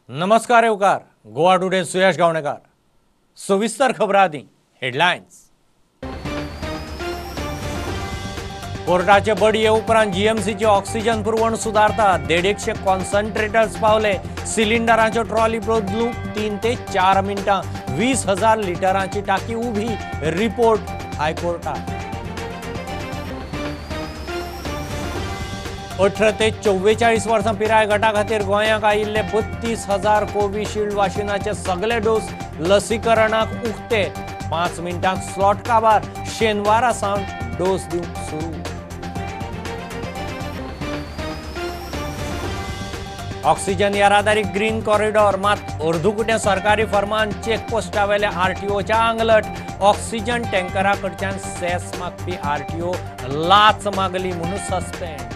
नमस्कार येवकार गोवा टुडे सुयश गावणेकार सविस्तर खबर आदी हेडलायन्स। कोर्टाचे बडये उपरांत जीएमसीची ऑक्सिजन पुरवण सुधारता 150 कॉन्सन्ट्रेटर्स पावले। सिलिंडरांच्यो ट्रॉली बदलूंक 3 ते 4 मिनटां। 20,000 लिटरांची टाकी उभी। रिपोर्ट हायकोर्टात। 18 ते 44 वर्सां पिराय गटा खातीर गोंयांत आयिल्ले 32,000 कोविशिल्ड वाशिनाचे सगळे डोस लसीकरणाक उक्ते। 5 मिनटांक स्लॉट काबार। शेनवारा सावन डोस दिवंक सुरू। ऑक्सिजन येरादारी ग्रीन कॉरिडॉर मात अर्दुकुटें सरकारी फर्मान चेकपोस्टावेले आरटीओच्या आंगलट। ऑक्सिजन टँकरा कडच्यान सेस मागपी आरटीओ लाच मागली म्हणून सस्पेंड।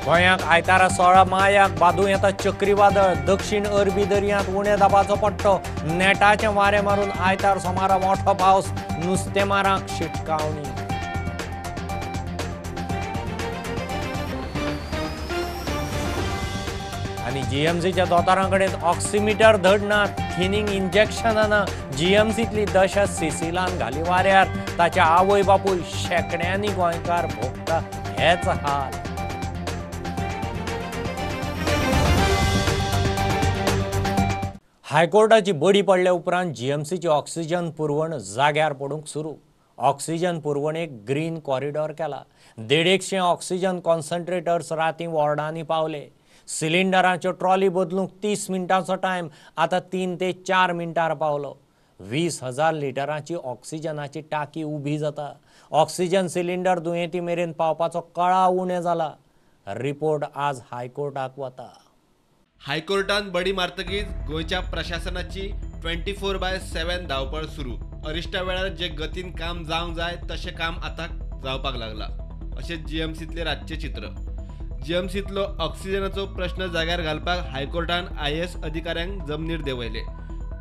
गोंयांत आयतारा 16 मायाक बादू येता चक्रीवादळ। दक्षिण अरबी दर्यांत उणे दाबाचो पट्टो। नेटाचे वारे मारून आयतार सोमारा मोठो पावस। नुस्तेमारांक शिटकावणी। आनी जीएमसीच्या दोतोरांकडेन ऑक्सिमीटर धडनात। थिनींग इंजेक्शनां जीएमसींतली दशा सिसिलान घाली वाऱ्यार। ताच्या आवय बापूय शेकड्यांनी गोंयकार भोगता हेच हाल। हायकोर्टाची बडी पडले उपरांत जीएमसीची ऑक्सिजन पुरवण जाग्यार पडूंक सुरू। ऑक्सिजन पुरवणेक ग्रीन कॉरिडॉर केला। 150 ऑक्सिजन कॉन्सन्ट्रेटर्स रातीं वॉर्डांनी पावले। सिलिंडरांच्यो ट्रॉली बदलूंक 30 मिनटांचो टायम आतां 3 ते 4 मिनटार पावलो। 20,000 लिटरांची ऑक्सिजनाची टाकी उबी जाता। ऑक्सिजन सिलिंडर दुयेंती मेरेन पावपाचो कळाव उणें जाला। रिपोर्ट आज हायकोर्टाक वता। हायकोर्टान बडी मारतकीच गोंयच्या प्रशासनाची 24/7 धांवपळ सुरू। अरिश्टा वेळार जे गतीन काम जावंक जाय तशें काम आतां जावपाक लागला अशें जीएमसीतले रातचे चित्र। जीएमसीतलो ऑक्सिजनाचो प्रश्न जाग्यार घालपाक हायकोर्टान IAS अधिकाऱ्यांक जमनीर देंवयले।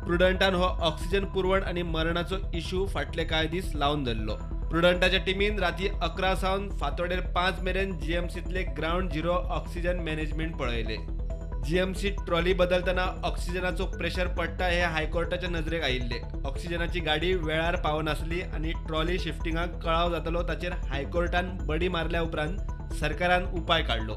प्रुडंटान हो ऑक्सिजन पुरवण आनी मरणाचो इश्यू फाटले कांय दीस लावन धरलो। प्रुडंटाच्या टिमीन राती 11 सावन फांतोडेर 5 मेरेन जीएमसीतले ग्राउंड झिरो ऑक्सिजन मॅनेजमेंट पळयले। जीएमसी ट्रॉली बदलतना ऑक्सिजनाचो प्रेशर पडटा हे हायकोर्टाच्या नजरेक आयिल्ले। ऑक्सिजनाची गाडी वेळार पावनासली आनी ट्रॉली शिफ्टिंगाक कळाव जातलो ताचेर हायकोर्टान बडी मारल्या उपरांत सरकारान उपाय काडलो।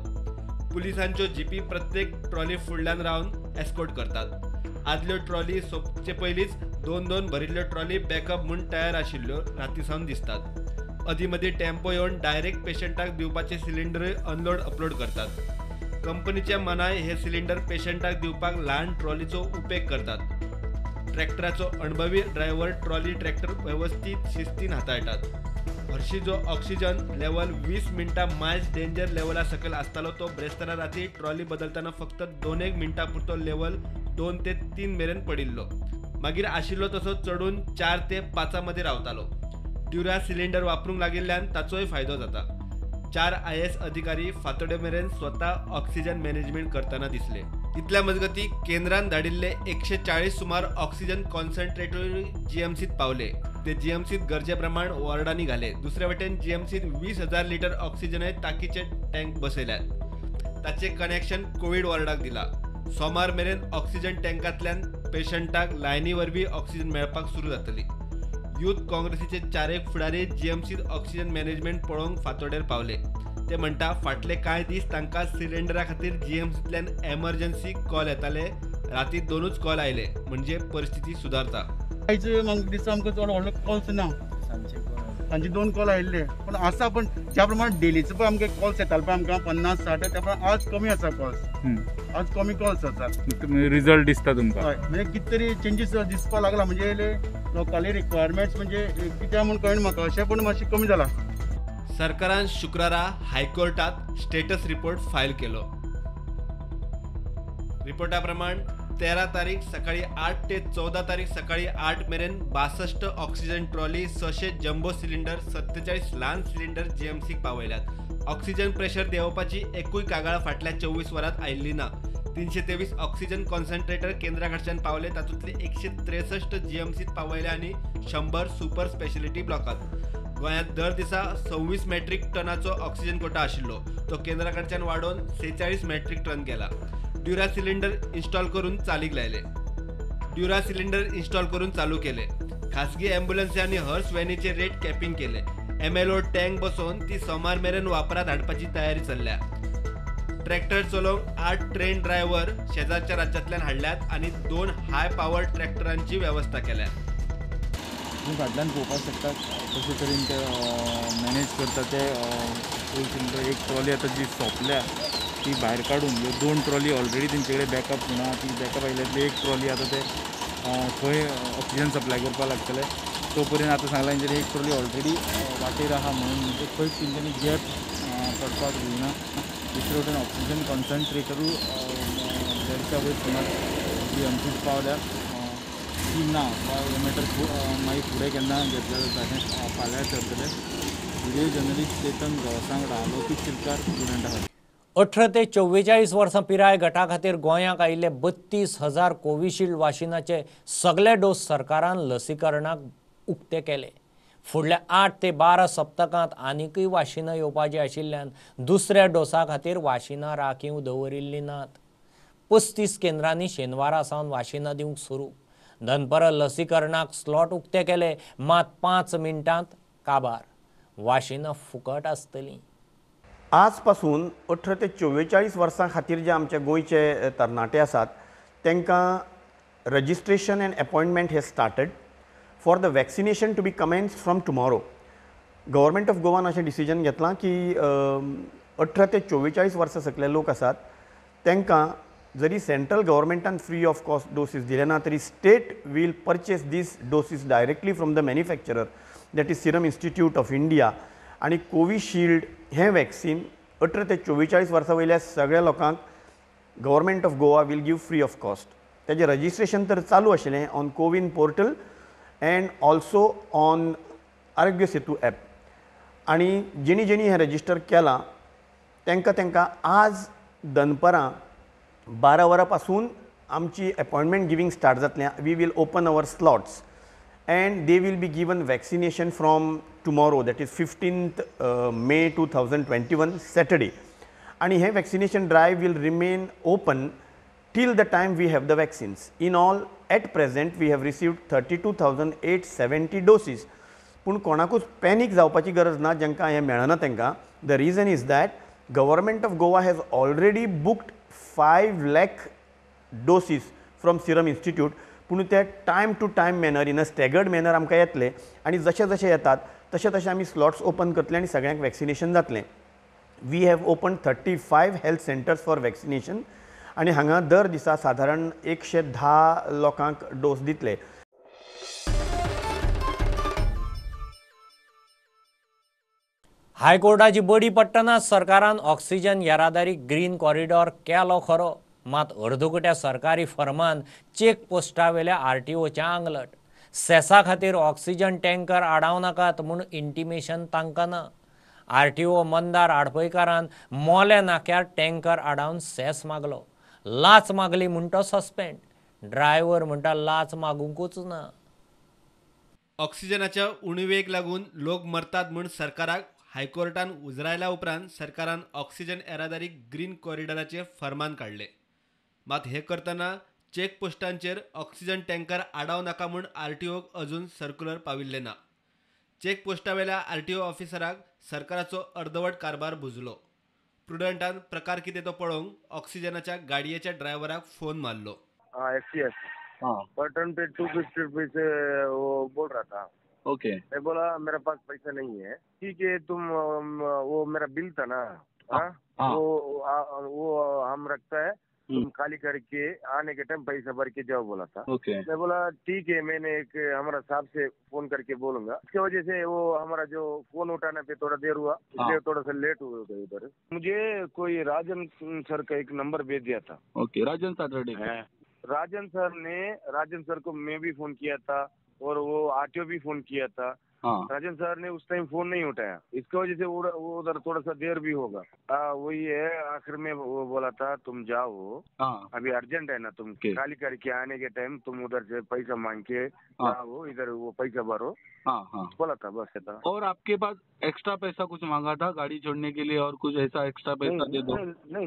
पुलिसांच्यो जीपी प्रत्येक ट्रॉली फुडल्यान रावन एस्कॉर्ट करतात। आदल्यो ट्रॉली सोंपचे पयलींच 2 भरिल्ल्यो ट्रॉली बॅकअप म्हूण तयार आशिल्ल्यो रातीसावन दिसतात। अदीमदी टेम्पो येवन डायरेक्ट पेशंटाक दिवपाचे सिलिंडरूय अनलोड अपलोड करतात। कंपनीच्या मनाय हे सिलिंडर पेशंटाक दिवपाक ल्हान ट्रॉलीचो उपेग करतात। ट्रॅक्टराचो अणभवी ड्रायव्हर ट्रॉली ट्रॅक्टर वेवस्थीत शिस्तीन हाताळटात। हरशी जो ऑक्सिजन लेवल 20 मिनटां मायल्स डेंजर लेवला सकयल आसतालो तो ब्रेस्तारा राती ट्रॉली बदलतना फक्त 2 मिनटां पुरतो लेवल 2 ते 3 मेरेन पडिल्लो। मागीर आशिल्लो तसो चढून 4 ते 5 मध्ये रावतालो। ड्युरा सिलिंडर वापरूंक लागिल्ल्यान ताचोय फायदो जाता। 4 IAS अधिकारी फांतोडे मेरेन स्वता ऑक्सिजन मॅनेजमेंट करताना दिसले। इतल्या मजगती केंद्रान धाडिल्ले 140 सुमार ऑक्सिजन कॉन्सन्ट्रेटर जीएमसीत पावले। ते जीएमसीत गरजे प्रमाण वॉर्डांनी घाले। दुसरे वटेन जीएमसीत 20,000 लिटर ऑक्सिजन टाकीचे टँक बसयल्यात। ताचे कनेक्शन कोविड वॉर्डाक दिला। सोमार मेरेन ऑक्सिजन टँकांतल्यान पेशंटाक लायनी वरवीं ऑक्सिजन मेळपाक सुरू जातली। यूथ काँग्रेसीचे 4 फुडारी जीएमसीत ऑक्सिजन मॅनेजमेंट पळोवंक फांतोडेर पावले। ते म्हणटा फाटले कांय दीस तांकां सिलिंडरा खातीर जीएमसीतल्यान एमर्जन्सी कॉल येताले। राती 2च कॉल आयले म्हणजे परिस्थिती सुदारता। आयज दिसा आमकां चड व्हडलो कॉल्स ना। सांजे 2 कॉल आयिल्ले पण आसा पण ज्या प्रमाणे डेलीचो पळय आमकां कॉल्स येताले पळय आमकां 50-60 त्या प्रमाणे आज कमी आसा कॉल्स। आज कमी कॉल्स आसात। रिजल्ट दिसता तुमकां? हय म्हणजे कितें तरी चेंजीस दिसपाक लागला म्हणजे लोकांली रिक्वायरमेंट्स म्हणजे कित्याक म्हूण कळना म्हाका अशें पण मातशें कमी जाला। सरकारान शुक्रारा हायकोर्टात स्टेटस रिपोर्ट फायल केलो। रिपोर्टा प्रमाण 13 तारीख सकाळी 8 ते 14 तारीख सकाळी 8 मेरेन 62 ऑक्सिजन ट्रॉली, 600 जम्बो सिलिंडर, 47 ल्हान सिलिंडर जीएमसीक पावयल्यात। ऑक्सिजन प्रेशर देंवोवपाची एकूय कागाळ फाटल्या 24 वरांत आयिल्ली ना। 323 ऑक्सिजन कॉन्सन्ट्रेटर केंद्रा कडच्यान पावले। तातूंतले 163 जीएमसीत पावयले आनी 100 सुपर स्पेशलिटी ब्लॉकात। गोंयांत दर दिसा 26 मेट्रीक टनाचो ऑक्सिजन कोटा आशिल्लो तो केंद्राकडच्यान वाडोवन 46 मेट्रीक टन केला. ड्युरा सिलिंडर इन्स्टॉल करून चालू केले. खासगी ॲम्ब्युलन्सी आणि हर्स व्हॅनीचे रेट कॅपिंग केले. MLO टँक बसोवन ती सोमार मेरेन वापरात हाडपाची तयारी चल्ल्या. ट्रॅक्टर चलोवंक 8 ट्रेन ड्रायव्हर शेजारच्या राज्यांतल्यान हाडल्यात आणि 2 हाय पॉवर ट्रॅक्टरांची व्यवस्था केल्या. तुम्ही फाटल्यान पळोवपाक शकता कशे तरेन ते मॅनेज करता ते एक ट्रॉली आतां जी सोंपल्या ती भायर काडून ह्यो 2 ट्रॉली ऑलरेडी तेंचे कडेन बॅकअप म्हणा ती बॅकअप आयिल्ल्यातली एक ट्रॉली आतां ते खंय ऑक्सिजन सप्लाय करपाक लागतले तो पर्यंत आतां सांगलां तेंच्यांनी एक ट्रॉली ऑलरेडी वाटेर आहा म्हणून म्हणजे खंय तेंच्यांनी गॅप पडपाक दिना. दुसरे वटेन ऑक्सिजन कॉन्सन्ट्रेटरू देडशा वयर सुमार GMCच पावल्या ती ना हे मॅटर मागीर फुडें केन्ना घेतलें जाता तें फाल्यां ठरतलें. व्हिडिओ जर्नलिस्ट चेतन गांवसांगडा लोकीत शिलकार स्टुडंट आहात. 18 ते 44 वर्सां पिराय गटा खातीर गोंयांत आयिल्ले 32,000 कोविशिल्ड वाशिनाचे सगळे डोस सरकारान लसीकरणाक उक्ते केले. फुडल्या 8 ते 12 सप्तकांत आनीकय वाशिनां येवपाची आशिल्ल्यान दुसऱ्या डोसा खातीर वाशिनां राखीव दवरिल्लीं नात. 35 केंद्रांनी शेनवारा सावन वाशिनां दिवंक सुरू. दनपारा लसीकरणाक स्लॉट उक्ते केले मात 5 मिनटांत काबार. वाशिनां फुकट आसतलीं. आजपासून 18 ते 44 वर्सां खातीर जे आमचे गोंयचे तरणाटे आसात तांकां रजिस्ट्रेशन एंड अपॉयंटमेंट हे started for the vaccination to be commence from tomorrow. Government of गोवान अशें डिसिजन घेतलां की 18 ते 44 वर्सां सकले लोक आसात तांकां जरी सेंट्रल गव्हर्मेंटान फ्री ऑफ कॉस्ट डोसीस दिले ना तरी state will purchase these doses directly from the manufacturer that is Serum institute of India. आणि कोविशिल्ड हें वॅक्सीन 18 ते 44 वर्सां वयल्या सगळ्या लोकांक government of Goa will give free of cost. तेजें रजिस्ट्रेशन तर चालू आशिल्लें on CoWIN portal and also on Aarogya Setu app. आनी जेणी हें रजिस्टर केलां तांकां आज दनपारां 12 वरां पासून आमची अपॉयंटमेंट गिवींग स्टार्ट जातलें. We will open our slots and they will be given vaccination from tomorrow, that is 15th May 2021 Saturday. And this vaccination drive will remain open till the time we have the vaccines. In all, at present we have received 32,870 doses. पूण कोणाकूच panic जावपाची गरज ना जांकां हें मेळना तांकां. The reason is that government of Goa has already booked 5 lakh doses from Serum Institute. पूण ते time to time manner in a staggered manner आमकां येतले आनी जशे जशे येतात तशे आमी स्लॉट्स ओपन करतले आनी सगळ्यांक वॅक्सिनेशन जातलें. We have open 35 health centres for vaccination आनी हांगा दर दिसा साधारण 110 लोकांक डोस दितले. हायकोर्टाची बडी पडटना सरकारान ऑक्सिजन येरादारी ग्रीन कॉरिडॉर केलो खरो मात अर्दुकट्या सरकारी फर्मान चेक पोस्टा वेल्या RTOच्या आंगलट. सेसा खातीर ऑक्सिजन टँकर आडाव नाकात म्हूण इंटिमेशन तांकां ना. RTO मंदार आडपयकारान मोल्या नाक्यार टँकर आडावन सेस मागलो. लाच मागली म्हूण तो सस्पेंड. ड्रायव्हर म्हणटा लाच मागूंकूच ना. ऑक्सिजनाच्या उणिवेक लागून लोक मरतात म्हूण सरकाराक हायकोर्टान उजरायल्या उपरांत सरकारान ऑक्सिजन येरादारी ग्रीन कॉरिडॉराचे फर्मान काडले. मात हे करतना चेक पोस्टांचेर ऑक्सिजन टँकर आडाव नाका म्हूण RTOक अजून सर्क्युलर पाविल्ले ना. चेक पोस्टा वेल्या RTO ऑफिसराक सरकाराचो अर्दवट कारभार बुजलो. प्रुडंटान प्रकार कितें तो पळोवंक ऑक्सिजनाच्या गाडयेच्या ड्रायव्हराक फोन मारलो. SCS पर टन पे 250 रुपये से वो बोल रहा था. ओके. मैं बोला मेरे पास पैसा नहीं है. ठीक है तुम वो मेरा बिल था ना वो हम रखता है तुम खाली करके आने के टाइम पैसा भर के जाओ बोला था. ओके. मैं बोला ठीक है मैंने एक हमारा साहब से फोन करके बोलूंगा. इसकी वजह से वो हमारा जो फोन उठाने पे थोड़ा देर हुआ इसलिए थोड़ा सा लेट हो गया उधर. मुझे कोई राजन सर का एक नंबर भेज दिया था. Okay. Rajan Saturday. Rajan sir को मैं भी फोन किया था और वो RTO भी फोन किया था. हाँ राजन सर ने उस टाइम फोन नहीं उठाया, इसकी वजह से उधर थोड़ा सा देर भी होगा। वही है, आखिर में वो बोला था तुम जाओ, हाँ अभी अर्जेंट है ना, तुम Okay. खाली करके आने के टाइम तुम उधर से पैसा मांग के आओ, इधर वो पैसा भरो, हाँ हाँ। बोला था, बस था। और आपके पास एक्स्ट्रा पैसा कुछ मांगा था गाड़ी छोड़ने के लिए, और कुछ ऐसा एक्स्ट्रा पैसा दे दो? नहीं,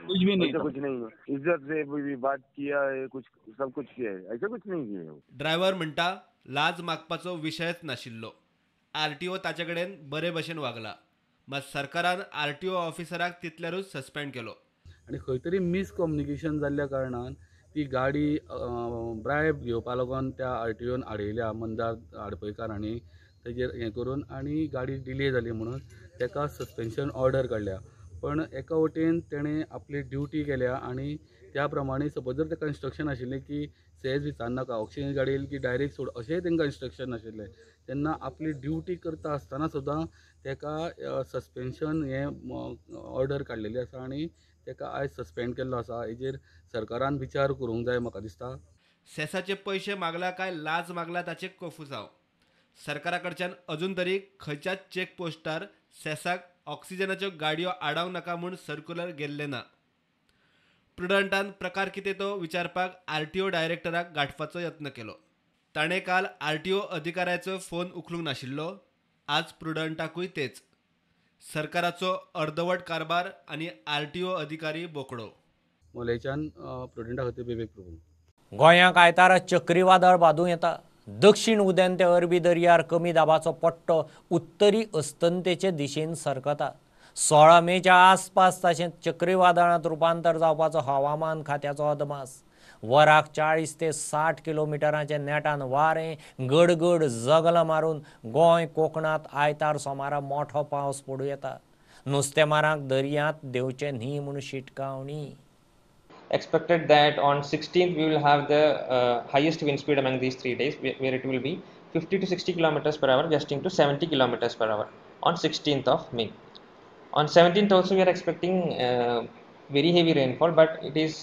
कुछ भी नहीं ऐसा था। कुछ नहीं है। इज्जत से भी बात किया है, कुछ सब कुछ किया है, ऐसा कुछ नहीं किया है। ड्रायव्हर म्हणटा लाज मागपाचो विशयच नाशिल्लो, आरटीओ ताचे कडेन बरे भशेन वागला, मात सरकारान आरटीओ ऑफिसराक तितल्यारूच सस्पेंड केलो। आणि खंय तरी मिसकम्युनिकेशन जाल्ल्या कारणान ती गाडी ब्रायब घेवपा लागून त्या आरटीओन आडयल्या, मंदार आडपयकारांनी तेजेर हें करून, आनी गाडी डिले जाली म्हणून तेका सस्पेन्शन ऑर्डर काडल्या। पण एका वटेन तेणें आपली ड्युटी केल्या, आनी त्या प्रमाणे सपोज जर तेका इंस्ट्रक्शन आशिल्लें की सेज विचारनाका, ऑक्सिजन गाडी येयली की डायरेक्ट सोड, अशेंय तेंकां इंस्ट्रक्शन आशिल्लें, तेन्ना आपली ड्युटी करता आसतना सुद्दां तेका सस्पेन्शन हें ऑर्डर काडलेली आसा, आनी तेका आयज सस्पेंड केल्लो आसा। हेजेर सरकारान विचार करूंक जाय म्हाका दिसता। सेसाचे पैसे मागला काय लाज मागला ताचे कफुसांव। सरकारा कडच्यान अजून तरी खंयच्याच चेक पोस्टार सेसाक ऑक्सिजनाच्यो गाडयो आडावंक नाका म्हूण सर्क्युलर गेल्ले ना। प्रुडंटान प्रकार कितें तो विचारपाक आरटीओ डायरेक्टराक गाठपाचो यत्न केलो। ताणें काल आरटीओ अधिकाऱ्याचो फोन उखलूंक नाशिल्लो, आज प्रुडंटाकूय तेच। सरकाराचो अर्दवट कारभार आनी आरटीओ अधिकारी बोकडो। मोलेच्यान प्रुडंटा खातीर विवेक प्रभू। गोंयांक आयतारा चक्रीवादळ बादूं येता। दक्षिण उदेंते अरबी दर्यार कमी दाबाचो पट्टो उत्तरी अस्तंतेचे दिशेन सरकता। 16 मेच्या आसपास ताचें चक्रीवादळांत रुपांतर जावपाचो हवामान खात्याचो अदमास। वराक 40 ते 60 किलोमिटरांचे नेटान वारें गडगड जगलां मारून गोंय कोकणांत आयतार सोमारा मोठो पावस पडूं येता। नुस्तेमारांक दर्यांत देवचे न्ही म्हूण शिटकावणी। Expected that on 16th we will have the highest wind speed among these 3 days, where it will be 50 to 60 kilometers per hour, gusting to 70 kilometers per hour on 16th of May. On 17th also we are expecting very heavy rainfall, but it is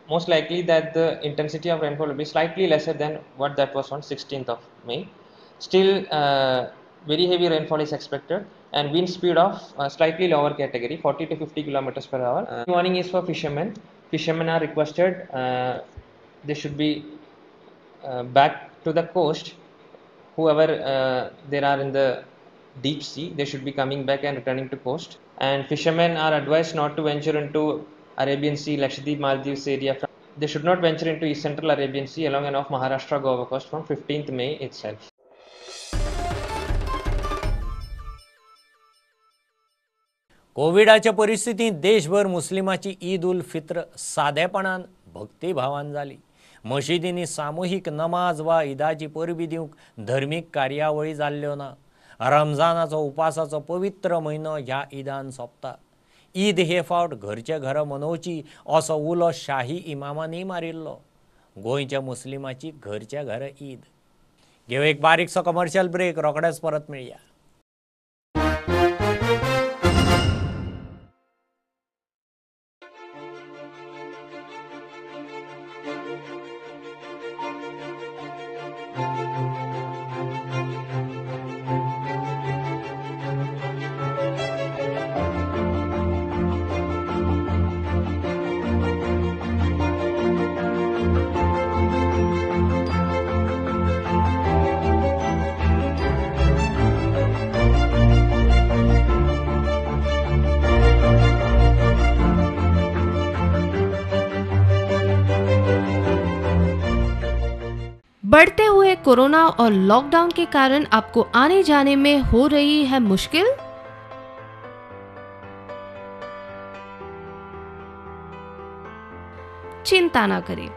most likely that the intensity of rainfall will be slightly lesser than what that was on 16th of May. Still very heavy rainfall is expected, and wind speed of slightly lower category, 40 to 50 kilometers per hour. Warning is for fishermen. Fishermen are requested, they should be back to the coast. Whoever there are in the deep sea, they should be coming back and returning to coast. And fishermen are advised not to venture into Arabian Sea, Lakshadweep, Maldives area. They should not venture into East Central Arabian Sea along and off Maharashtra Goa coast from 15th May itself. कोविडाच्या परिस्थितीत देशभर मुस्लिमाची ईद उल फित्र सादेपणान भक्तिभावान जाली। मशिदींनी सामुहीक नमाज वा ईदाची परबी दिवंक धर्मीक कार्यावळी जाल्ल्यो ना। रमजानाचो उपासाचो पवित्र म्हयनो ह्या ईदान सोंपता। ईद हे फावट घरचे घर मनोवची असो उलो शाही इमामांनी मारिल्लो। गोंयच्या मुस्लिमाची घरचे घर ईद। घेऊ एक बारीकसो कमर्शियल ब्रेक, रोखडेच परत मेळया। बढ़ते हुए कोरोना और लॉकडाउन के कारण आपको आने जाने में हो रही है मुश्किल? चिंता ना करें,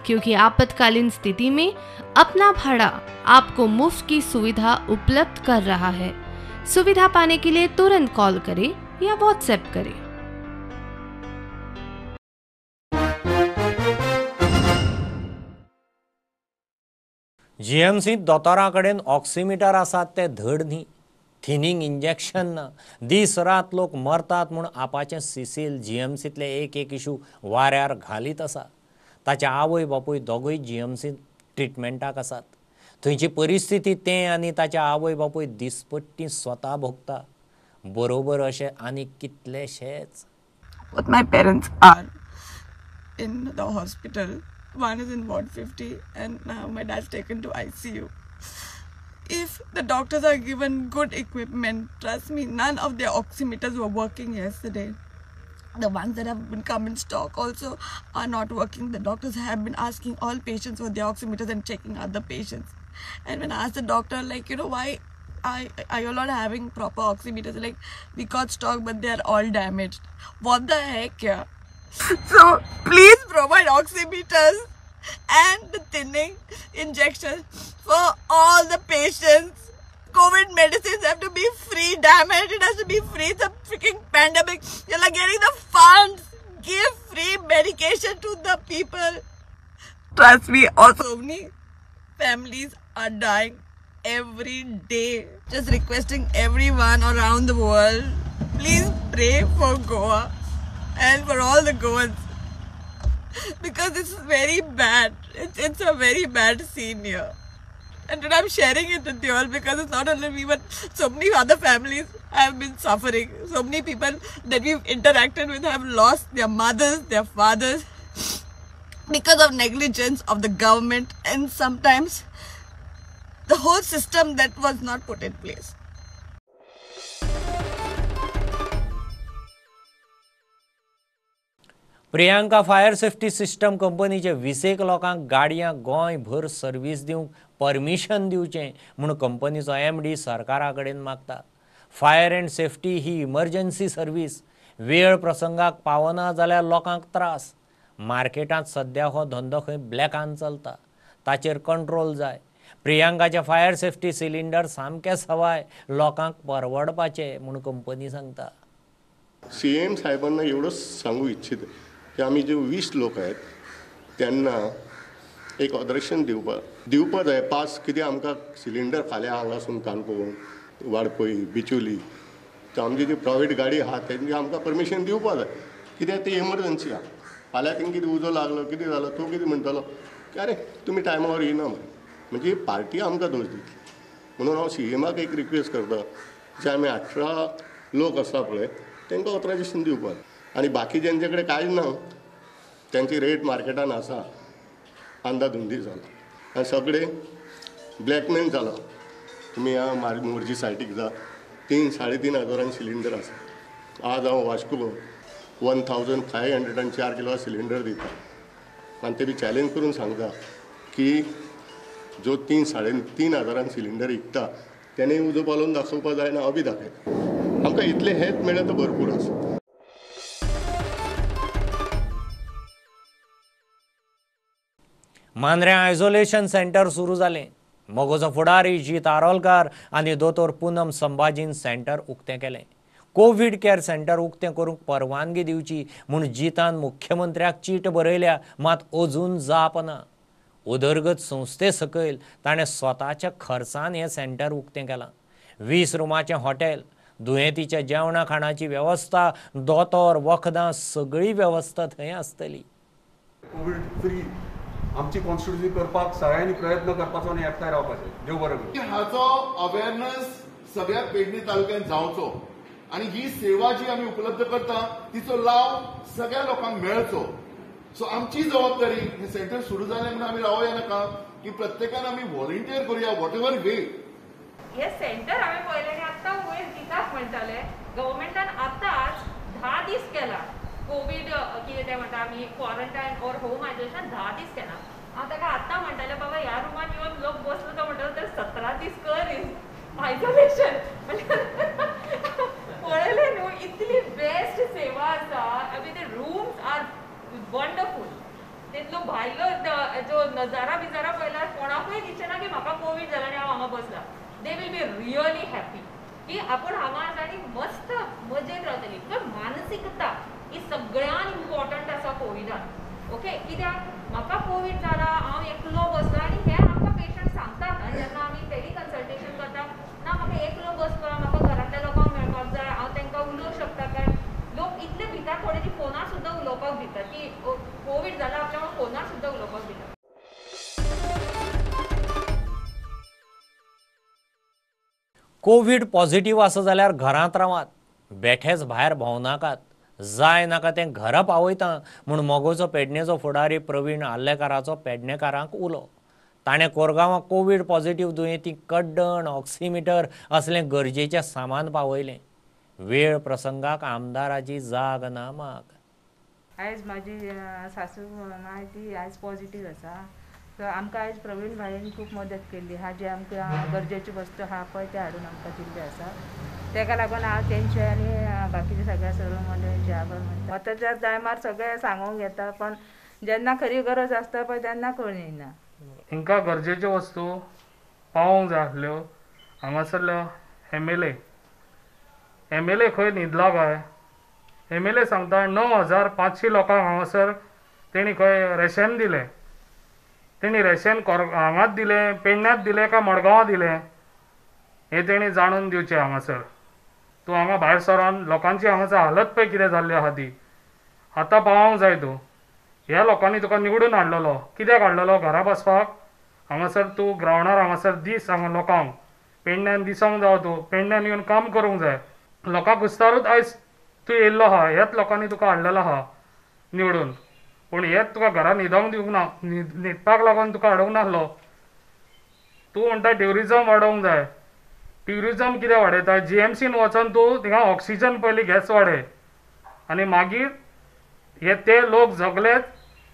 क्योंकि आपातकालीन स्थिति में अपना भाड़ा आपको मुफ्त की सुविधा उपलब्ध कर रहा है। सुविधा पाने के लिए तुरंत कॉल करें या व्हाट्सएप करें। जीएमसीत दोतोरां कडेन ऑक्सिमीटर आसात ते धड न्ही, थिनींग इंजेक्शन ना, दीस रात लोक मरतात म्हूण आपाचें सिसील जीएमसीतले एक इशू वाऱ्यार घालीत आसा। ताचे आवय बापूय दोगूय जीएमसीत ट्रिटमेंटाक आसात। थंयची परिस्थिती तें आनी ताच्या आवय बापूय दिसपट्टी स्वता भोगता बरोबर अशें आनी कितलेशेच. Both my parents are in the hospital. One is in ward 50 and now my dad's taken to ICU. If the doctors are given good equipment, trust me, none of their oximeters were working yesterday. The ones that have been come in stock also are not working. The doctors have been asking all patients for their oximeters and checking other patients. And when I asked the doctor, like, why are you not having proper oximeters? Like, we got stock, but they are all damaged. What the heck, yeah? So, please provide oximeters and the thinning injections for all the patients. COVID medicines have to be free, damn it. It has to be free. It's a freaking pandemic. You're not getting the funds. Give free medication to the people. Trust me, also many families are dying every day. Just requesting everyone around the world, please pray for Goa and for all the Goans, because it's very bad. It's a very bad scene here. And I'm sharing it with you all because it's not only me, but so many other families have been suffering. So many people that we've interacted with have lost their mothers, their fathers, because of negligence of the government and sometimes the whole system that was not put in place. Priyanka fire safety system कंपनीचे 20 लोकांक गाडयांक गोंयभर service दिवंक permission दिवचें म्हूण कंपनीचो MD सरकारा कडेन मागता. Fire and safety he emergency service वेळ प्रसंगाक पावना जाल्यार लोकांक त्रास. मार्केटांत सध्या हो धंदो खंय ब्लॅकान चलता, ताचेर कंट्रोल जाय. प्रियांकाचे फायर सेफ्टी सिलिंडर सामके सवाय लोकांक परवडपाचे म्हूण कंपनी सांगता. CM साहेबांना एवढंच सांगू इच्छित की आम्ही जे 20 लोक आहेत त्यांना एक ऑदरेशन दिवपा जाय. पास कितें आमकां सिलिंडर फाल्यां हांगासून काणकोण, वाळपय, बिचोली तर आमची जी प्रायवेट गाडी आहा तेंची आमकां परमिशन दिवपा जाय. कित्याक ती एमर्जन्सी आहा. फाल्यां तेंका कितें उजो लागलो, कितें जालो, तो कितें म्हणटलो की अरे तुमी टायमार येना म्हणजे पार्टी आमकां दोश दितली. म्हणून हांव CMाक एक रिक्वेस्ट करता, जे आमी 18 लोक आसा पळय तांकां ऑथरायजेशन दिवपाक. आनी बाकी ज्यांचे कडेन कांयच ना त्यांची रेट मार्केटान आसा, अंदाधुंदी जाला आनी सगळे ब्लॅकमेल जाला. तुमी ह्या मोरजी सायटीक जा, 3-3.5 सिलिंडर आसा. आज हांव वास्को 1504 किलो सिलिंडर दिता आनी ते बी चॅलेंज करून सांगता की जो 3-3.5 सिलिंडर विकता त्याने उजो पालोवन दाखोवपा जाय ना. हांव बी दाखयता. आमकां इतले हेल्प मेळ्ळे तर भरपूर आसा. मांद्र्या आयसोलेशन सेंटर सुरू जालें. मोगोचो फुडारी जीत आरोलकार आनी दोतोर पूनम संभाजीन सेंटर उक्तें केलें. कोविड केअर सेंटर उक्तें करूंक परवानगी दिवची म्हूण जितान मुख्यमंत्र्याक चीट बरयल्या, मात अजून जाप ना. उदरगत संस्थे सकयल ताणें स्वताच्या खर्चान हें सेंटर उक्तें केलां. 20 रुमाचें हॉटेल, दुयेंतीच्या जेवणा खाणाची वेवस्था, दोतोर, वखदां सगळी वेवस्था थंय आसतली. कोविड फ्री आमची कॉन्स्टिट्युन्सी करपाक सगळ्यांनी प्रयत्न करपाचो आनी एकठांय रावपाचें. देव बरें करूं. हाचो अवेअरनेस सगळ्या पेडणे तालुक्यांत जावचो आनी ही सेवा जी आमी उपलब्ध करता तिचो लाव सगळ्या लोकांक मेळचो. सो आमची जबाबदारी हे सेंटर सुरू जालें म्हणून आमी रावया नाका की प्रत्येकान आमी व्हॉलंटियर करूया वॉट एवर वे. हे सेंटर हांवें पळयलें आनी आतां वयर दितात म्हणटाले गव्हर्मेंटान आतांच 10 दीस केला. कोविड कितें तें म्हणटा आमी क्वॉरंटायन ऑर होम आयसोलेशन 10 दीस केला. हांव ताका आतां म्हणटालें बाबा ह्या रुमान येवन लोक बसलो तो म्हणटालो तर 17 दीस कर आयसोलेशन. पळयलें न्हू इतली बेस्ट सेवा आसा. I mean the rooms are wonderful. तितलो भायलो जो नजारा बिजारा पळयल्यार कोणाकूय दिसचेना की म्हाका कोविड जाला आनी हांव हांगा बसला. They will be really happy की आपूण हांगा आसा आनी मस्त मजेत रावतली. बिकॉज मानसिकता ही सगळ्यान इम्पॉर्टंट आसा कोविडान. ओके, कित्याक म्हाका कोविड जाला, हांव एकलो बसला आनी हे आमकां पेशंट सांगतात जेन्ना आमी टेली कन्सल्टेशन करता, ना म्हाका एकलो बसला, म्हाका घरांतल्या लोकांक मेळपाक जाय, हांव तांकां उलोवंक शकता. कारण लोक इतले भितात, थोडे ती फोनार सुद्दां उलोवपाक भितात की कोविड जाला आपल्या फोनार सुद्दां उलोवपाक भितात. कोविड पॉझिटिव्ह असं जाल्यार घरांत रावात, बेठेच भायर भोंवनाकात, जाय नाका तें घरा पावयता म्हूण मोगोचो पेडणेचो फुडारी प्रवीण आल्लेकाराचो पेडणेकारांक उलो. ताणें कोरगांवां कोविड पॉझिटिव्ह दुयेंतींक कड्डण, ऑक्सिमीटर असलें गरजेचें सामान पावयलें. वेळ प्रसंगाक आमदाराची जाग ना माग. आयज म्हाजी सासू माय ती आयज पॉझिटिव्ह आसा. सो आमकां आयज प्रवीण भाईन खूब मदत केल्ली आहा. जे आमकां गरजेच्यो वस्तू आहा पळय ते हाडून आमकां दिल्ले आसा. तेका लागून हांव तेंचे आनी बाकीच्या सगळ्या सर्व मंडळींचे आभार मानता. वताच्या टायमार सगळे सांगूंक येता पण जेन्ना खरी गरज आसता पळय तेन्ना कोण येना. हिंकां गरजेच्यो वस्तू पावोंक जाय आसल्यो. हांगासरलो एम.एल.ए. खंय न्हिदला काय? एम.एल.ए. सांगता 9,500 लोकांक हांगासर तेणी खंय रेशन दिलें. तेणी रेशन हांगाच दिलें, पेडण्यात दिलें काय मडगांवां दिलें हें तेणी जाणून दिवचें हांगासर. तूं हांगा भायर सरोन लोकांची हांगासर हालत पळय कितें जाल्ली आहा ती. आतां पावोंक जाय तूं. ह्या लोकांनी तुका निवडून हाडलेलो. कित्याक हाडलेलो? घरा बसपाक? हांगासर तूं ग्रावंडार हांगासर दीस हांगा लोकांक पेडण्यान दिसोंक जावो. तूं पेडण्यान येवन काम करूंक जाय. लोकांक घुसतारूच आयज तूं येयल्लो आहा. ह्याच लोकांनी तुका हाडलेलो आहा निवडून. पूण हेच तुका घरा न्हिदोंक दिवंक ना. न्हिदपाक लागून तुका हाडूंक नाहलो. तूं म्हणटा ट्युरिजम वाडोवंक जाय. ट्युरिजम कितें वाडयता? GMCन वचोन तूं थिंगा ऑक्सिजन पयलीं गॅस वाडय आनी मागीर हे ते लोक जगलेत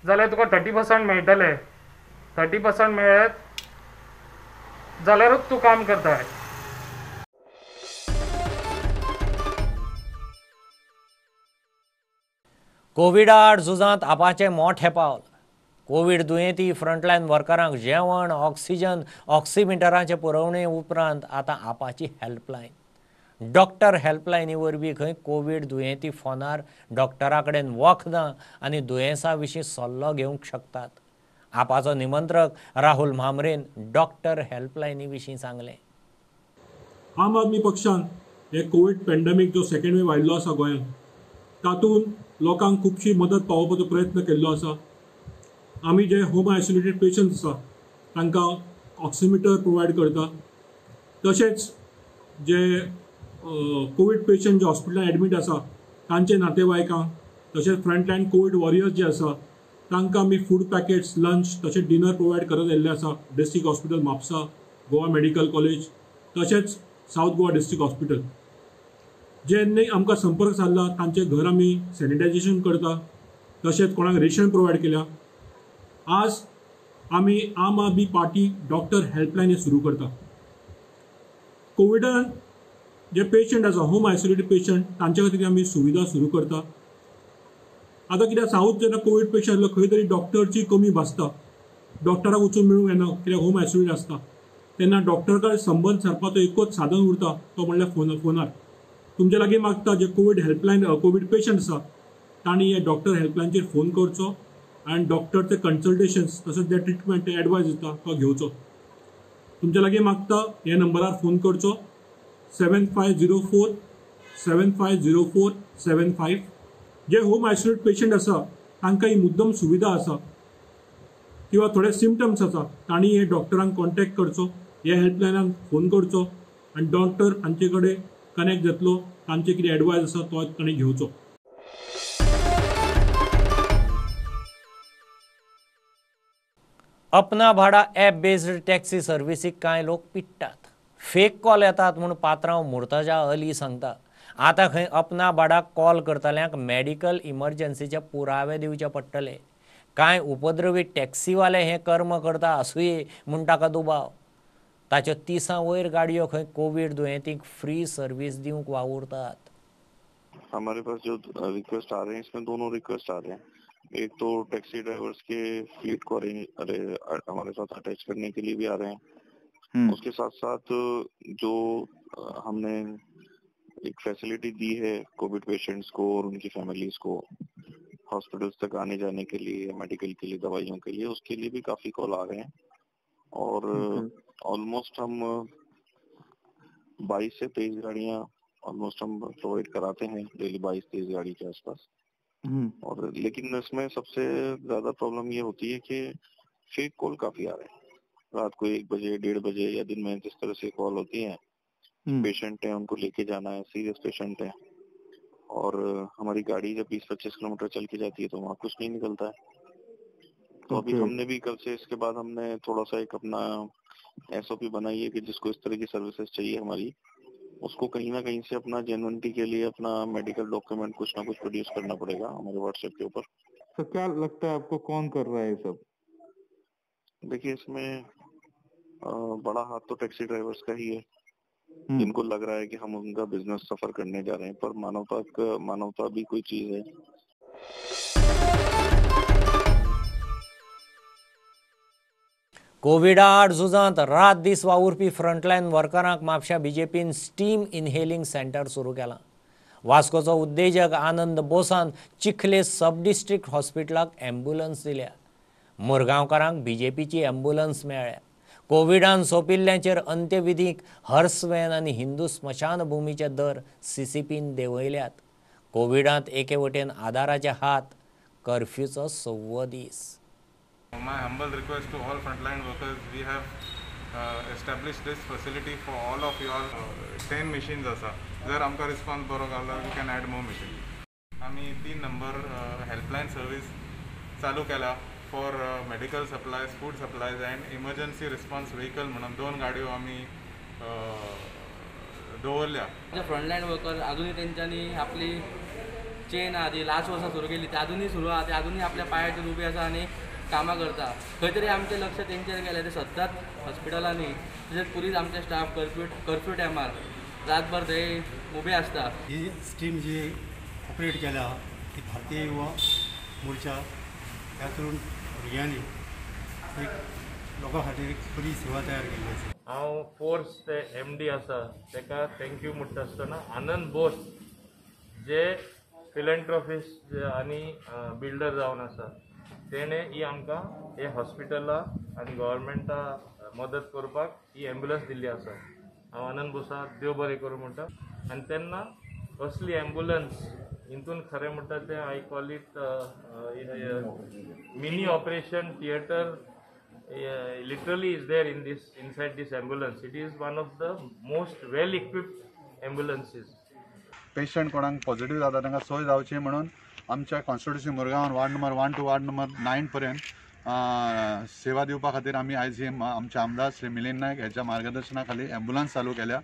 जाल्यार तुका 30% मेळटले. 30% मेळत जाल्यारूच तूं काम करताय. कोविडा आड झुजांत आपाचें मोठें पावल. कोविड दुयेंती फ्रंटलायन वर्करांक जेवण, ऑक्सिजन, ऑक्सिमिटरांचे पुरवणे उपरांत आतां आपाची हेल्पलायन. डॉक्टर हेल्पलायनी वरवीं खंय कोविड दुयेंती फोनार डॉक्टरा कडेन वखदां आनी दुयेंसां विशीं सल्लो घेवंक शकतात. आपाचो निमंत्रक राहुल म्हामरेन डॉक्टर हेल्पलायनी विशीं सांगलें. आम आदमी पक्षान हे कोविड पॅन्डेमीक जो सेकंड वेव आयिल्लो आसा गोंयांत तातूंत लोकांक खुबशी मदत पावोवपाचो प्रयत्न केल्लो आसा. आमी जे होम आयसोलेटेड पेशंट्स आसा तांकां ऑक्सिमिटर प्रोवायड करता. तशेंच जे कोविड पेशंट जे हॉस्पिटलांत एडमीट आसा तांचे नातेवाईकांक तशेंच फ्रंटलायन कोविड वॉरियर्स जे आसा तांकां आमी फूड पॅकेट्स, लंच तशेंच डिनर प्रोवायड करत आयिल्ले आसा. District hospital Mapusa, Goa medical college तशेंच सावथ गोवा डिस्ट्रिक्ट हॉस्पिटल. जेन्ना आमकां संपर्क साधला तांचे घर आमी सॅनिटायझेशन करता. तशेंच कोणाक रेशन प्रोवायड केल्या. आज आमी आम आदमी पार्टी डॉक्टर हेल्पलायन हे सुरू करता. कोविडान जे पेशंट आसा होम आयसोलेटेड पेशंट तांचे खातीर आमी सुविधा सुरू करता. आतां कित्याक साऊथ जेन्ना कोविड पेशंट आसलो खंय तरी डॉक्टरची कमी भासता. डॉक्टराक वचून मेळूंक येना कित्याक होम आयसोलेटेड आसता. तेन्ना डॉक्टर कडेन संबंद सारपाचो एकूच साधन उरता तो म्हणल्यार फोनार. तुमचे लागीं मागता जे कोविड हेल्पलायन कोविड पेशंट आसा तांणी हे डॉक्टर हेल्पलायनचेर फोन करचो आनी डॉक्टरचे कन्सल्टेशन्स तशेंच जे ट्रिटमेंट ते एडवायस दिता तो घेवचो. तुमचे लागीं मागता हे नंबरार फोन करचो 7504 7504 75. जे होम आयसोलेट पेशंट आसा तांकां ही मुद्दम सुविधा आसा किंवा थोडे सिमटम्स आसा तांणी हे डॉक्टरांक कॉन्टॅक्ट करचो. हे हेल्पलायनाक फोन करचो आनी डॉक्टर तांचे कडेन कनेक्ट जातलो. तांचे कितें एडवायस आसा तो तांणी घेवचो. अपना भाडा ॲप बेस्ड टॅक्सी सर्विसीक कांय लोक पिट्टात. फेक कॉल येतात म्हूण पात्रांव मुर्तजा अली सांगता. आतां खंय अपना भाडाक कॉल करतल्यांक मेडिकल इमर्जन्सीचे पुरावे दिवचे पडटले. कांय उपद्रवी टॅक्सीवाले हें कर्म करता आसुये म्हूण ताका दुबाव. ताच्यो 30 वयर गाडयो खंय कोविड दुयेंतींक फ्री सर्विस दिवंक वावुरतात. हमारे पास जो रिक्वेस्ट आ रहे हैं इसमें दोनों रिक्वेस्ट आ रहे हैं. एक तो टैक्सी ड्राइवर्स के फ्लीट को हमारे साथ अटैच करने के लिए भी आ रहे हैं. उसके साथ साथ जो हमने एक फैसिलिटी दी है कोविड पेशेंट्स को और उनकी फैमिलीज को हॉस्पिटल्स तक आने जाने के लिए, मेडिकल के लिए, दवाइयों के लिए, उसके लिए भी काफी कॉल आ रहे हैं. और ऑलमोस्ट हम 22 से 23 गाड़ियां ऑलमोस्ट हम प्रोवाइड कराते हैं डेली, 22-23 गाड़ी के आसपास. और लेकिन इसमें सबसे ज्यादा प्रॉब्लम ये होती है कि फेक कॉल काफी आ रहे हैं. रात को 1 बजे, 1:30 बजे या दिन में जिस तरह से कॉल होती है पेशेंट हैं उनको लेके जाना है, सीरियस पेशेंट है, और हमारी गाड़ी जब 20-25 किलोमीटर चल के जाती है तो वहाँ कुछ नहीं निकलता है। तो अभी हमने भी कल से इसके बाद हमने थोड़ा सा एक अपना SOP बनाई है कि जिसको इस तरह की सर्विसेज चाहिए हमारी, उसको कहीं ना कहीं से अपना जेन्युइनिटी के लिए अपना मेडिकल डॉक्यूमेंट कुछ ना कुछ प्रोड्यूस करना पड़ेगा हमारे व्हाट्सएप के ऊपर। तो क्या लगता है आपको कौन कर रहा है ये सब? देखिए इसमें बड़ा हाथ तो टैक्सी ड्राइवर्स का ही है, जिनको लग रहा है कि हम उनका बिजनेस सफर करने जा रहे हैं, पर मानवता भी कोई चीज है। कोविडा आड झुजांत रात दीस वावुरपी फ्रंटलायन वर्करांक म्हापशा बीजेपीन स्टीम इनहेलिंग सेंटर सुरू केलां. वास्कोचो उद्देजक आनंद बोसान चिखले सब डिस्ट्रिक्ट हॉस्पिटलाक एम्ब्युलन्स दिल्या. मुरगांवकारांक बीजेपीची एम्ब्युलन्स मेळ्ळ्या. कोविडान सोंपिल्ल्यांचेर अंत्यविधीक हर्सवॅन आनी हिंदू स्मशानभुमीचे दर CCPन देंवयल्यात. कोविडांत एके वटेन आदाराचे हात, कर्फ्यूचो 6वो दीस. My humble request to all frontline workers, we have established this facility for all of you all. 10 machines आसा. जर आमकां रिस्पॉन्स बरो गावलो we can add more machines. आमी 3 नंबर हेल्पलायन सर्वीस चालू केला for medical supplies, food supplies and emergency response vehicle म्हणून 2 गाडयो आमी दवरल्या. फ्रंटलायन वर्कर अजूनही त्यांच्यानी आपली चेन आधी लास्ट वर्सां सुरू केली, ते अजूनही सुरू आहा, ते अजूनही आपल्या पायाचेर उबे आसा आनी कामां करता. खंय तरी आमचें लक्ष तेंचेर गेलें, ते सद्दांच हॉस्पिटलांनी तशेंच पुलीस आमचे स्टाफ कर्फ्यू टायमार रातभर थंय उबे आसता. ही स्कीम जी ऑपरेट केल्या ती भारतीय युवा मोर्चा ह्या तरुण भुरग्यांनी एक लोकां खातीर एक बरी सेवा तयार केल्ली आसा. हांव फोर्स ते MD आसा ताका थँक्यू म्हणटा आसतना आनंद बोस जे फिलँथ्रॉफिस्ट आनी बिल्डर जावन आसा, तेणे ही आमकां हे हॉस्पिटला आनी गव्हर्मेंटा मदत करपाक ही एम्ब्युलन्स दिल्ली आसा. हांव आनंद बोसा देव बरें करूं म्हणटा. आनी तेन्ना असली एम्ब्युलन्स हितून खरें म्हणटा तें I call it mini operation theatre literally is there inside this ambulance. It is one of the most well equipped ambulances. Patient कोणाक पॉझिटिव्ह जाता तांकां सोय जावची म्हणून आमच्या कॉन्स्टिट्युन्सी मुरगांवान ward number 1 to ward number 9 पर्यंत सेवा दिवपा खातीर आमी आयज आमचे आमदार श्री मिलिंद नायक हेच्या मार्गदर्शना खाली एम्ब्युलन्स चालू केल्या.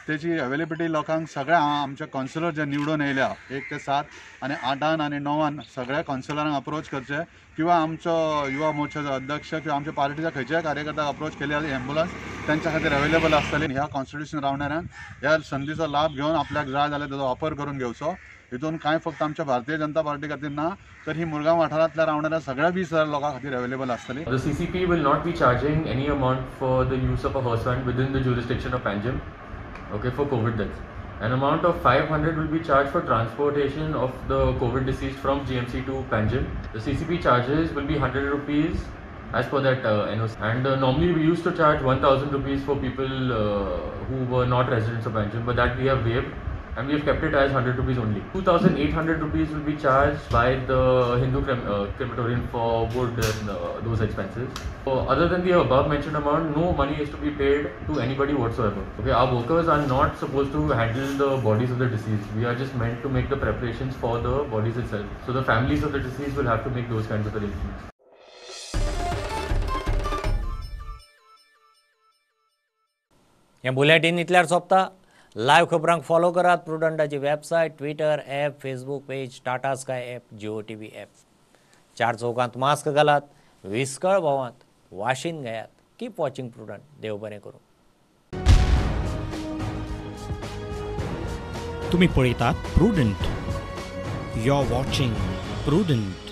तेची अवेलेबिलिटी लोकांक सगळ्या आमचे कावन्सिलर जे निवडून येयल्या 1 ते 7 आनी 8 आनी 9 सगळ्या कावन्सिलरांक अप्रोच करचे, किंवा आमचो युवा मोर्चाचो अध्यक्ष किंवा आमच्या पार्टीच्या खंयच्याय कार्यकर्त्याक अप्रोच केली जाल्यार एम्ब्युलन्स तांच्या खातीर अवेलेबल आसतली. ह्या कॉन्स्टिट्युशन रावणाऱ्यांक ह्या संदीचो लाभ घेवन आपल्याक जाय जाल्यार ताचो वापर करून घेवचो. हितून कांय फक्त आमच्या भारतीय जनता पार्टी खातीर ना, तर ही मुरगांव वाठारांतल्या रावणाऱ्या सगळ्या 20,000 लोकां खातीर अवेलेबल आसतली. The CCP will not be charging any amount for the use of a horse van within the jurisdiction of Panjim, okay, for COVID deaths. An amount of 500 will be charged for transportation of the COVID deceased from GMC to Panjim. The CCP charges will be 100 rupees as per that NOC. And normally we used to charge 1,000 rupees for people who were not residents of Panjim, but that we have waived. And we have kept it as 100 rupees only. 2,800 rupees will be charged by the Hindu crematorium for wood and those expenses. So other than the above mentioned amount, no money is to be paid to anybody whatsoever. Okay, our workers are not supposed to handle the bodies of the deceased. We are just meant to make the preparations for the bodies itself. So the families of the deceased will have to make those kinds of arrangements. हे bulletin इतल्यार सोंपता. Live खबरांक follow करात प्रुडंटाची website, Twitter app, Facebook page, Tata Sky app, Jio TV app. 4 चौकांत mask घालात, विस्कळ भोंवात, वाशीन घेयात. Keep watching prudent. देव बरें करूं. तुम्ही पळयतात Prudent. You are watching prudent.